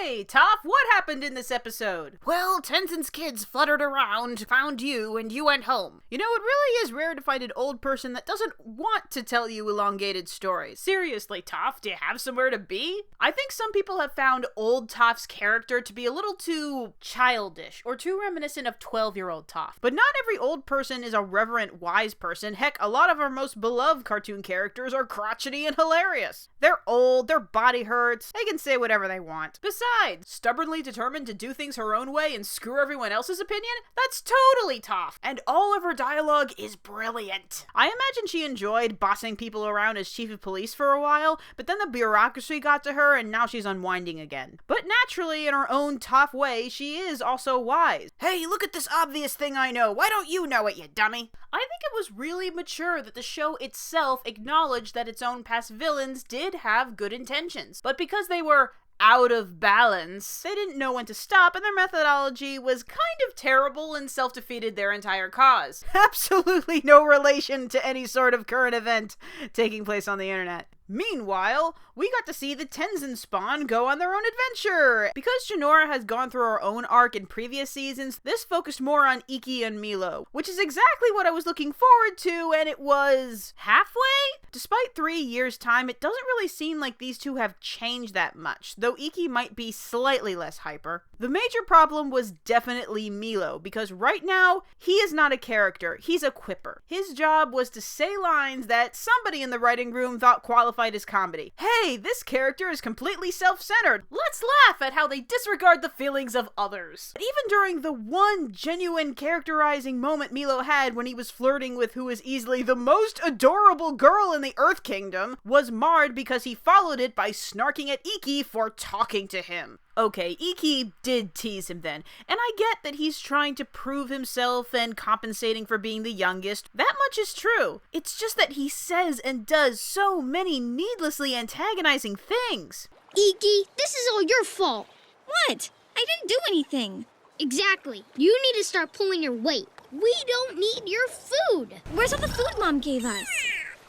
Hey, Toph, what happened in this episode? Well, Tenzin's kids fluttered around, found you, and you went home. You know, it really is rare to find an old person that doesn't want to tell you elongated stories. Seriously, Toph, do you have somewhere to be? I think some people have found old Toph's character to be a little too childish, or too reminiscent of 12-year-old Toph. But not every old person is a reverent, wise person. Heck, a lot of our most beloved cartoon characters are crotchety and hilarious. They're old, their body hurts, they can say whatever they want. Besides, stubbornly determined to do things her own way and screw everyone else's opinion? That's totally Toph. And all of her dialogue is brilliant. I imagine she enjoyed bossing people around as chief of police for a while, but then the bureaucracy got to her and now she's unwinding again. But naturally, in her own Toph way, she is also wise. Hey, look at this obvious thing I know. Why don't you know it, you dummy? I think it was really mature that the show itself acknowledged that its own past villains did have good intentions. But because they were out of balance, they didn't know when to stop, and their methodology was kind of terrible and self-defeated their entire cause. Absolutely no relation to any sort of current event taking place on the internet. Meanwhile, we got to see the Tenzin spawn go on their own adventure. Because Jinora has gone through her own arc in previous seasons, this focused more on Ikki and Meelo, which is exactly what I was looking forward to, and it was halfway? Despite 3 years' time, it doesn't really seem like these two have changed that much, though Ikki might be slightly less hyper. The major problem was definitely Meelo, because right now, he is not a character, he's a quipper. His job was to say lines that somebody in the writing room thought qualified as comedy. Hey, this character is completely self-centered. Let's laugh at how they disregard the feelings of others. But even during the one genuine characterizing moment Meelo had when he was flirting with who is easily the most adorable girl in the Earth Kingdom, was marred because he followed it by snarking at Ikki for talking to him. Okay, Ikki did tease him then, and I get that he's trying to prove himself and compensating for being the youngest. That much is true. It's just that he says and does so many needlessly antagonizing things. Ikki, this is all your fault. What? I didn't do anything. Exactly. You need to start pulling your weight. We don't need your food. Where's all the food Mom gave us?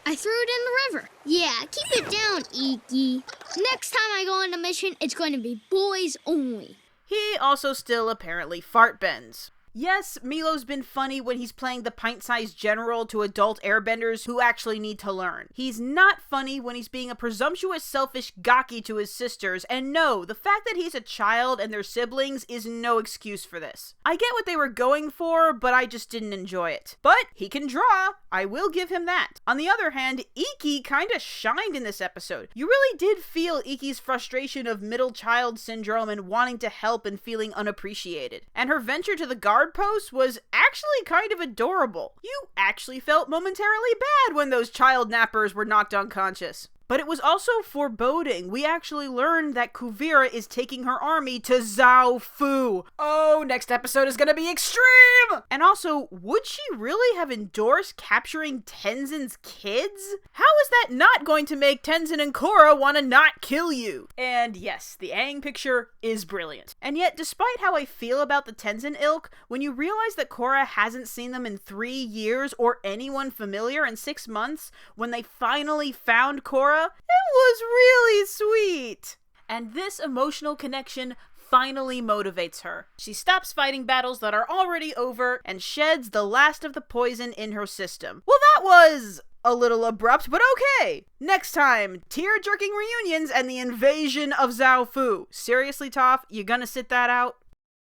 I threw it in the river. Yeah, keep it down, Ikki. Next time I go on a mission, it's going to be boys only. He also still apparently fart bends. Yes, Meelo's been funny when he's playing the pint-sized general to adult airbenders who actually need to learn. He's not funny when he's being a presumptuous, selfish gaki to his sisters, and no, the fact that he's a child and their siblings is no excuse for this. I get what they were going for, but I just didn't enjoy it. But he can draw, I will give him that. On the other hand, Ikki kinda shined in this episode. You really did feel Ikki's frustration of middle child syndrome and wanting to help and feeling unappreciated. And her venture to the guard post was actually kind of adorable. You actually felt momentarily bad when those child nappers were knocked unconscious. But it was also foreboding. We actually learned that Kuvira is taking her army to Zhao Fu. Oh, next episode is gonna be extreme! And also, would she really have endorsed capturing Tenzin's kids? How is that not going to make Tenzin and Korra want to not kill you? And yes, the Aang picture is brilliant. And yet, despite how I feel about the Tenzin ilk, when you realize that Korra hasn't seen them in 3 years or anyone familiar in 6 months, when they finally found Korra, it was really sweet. And this emotional connection finally motivates her. She stops fighting battles that are already over and sheds the last of the poison in her system. Well, that was a little abrupt, but okay. Next time, tear-jerking reunions and the invasion of Zhao Fu. Seriously, Toph, you gonna sit that out?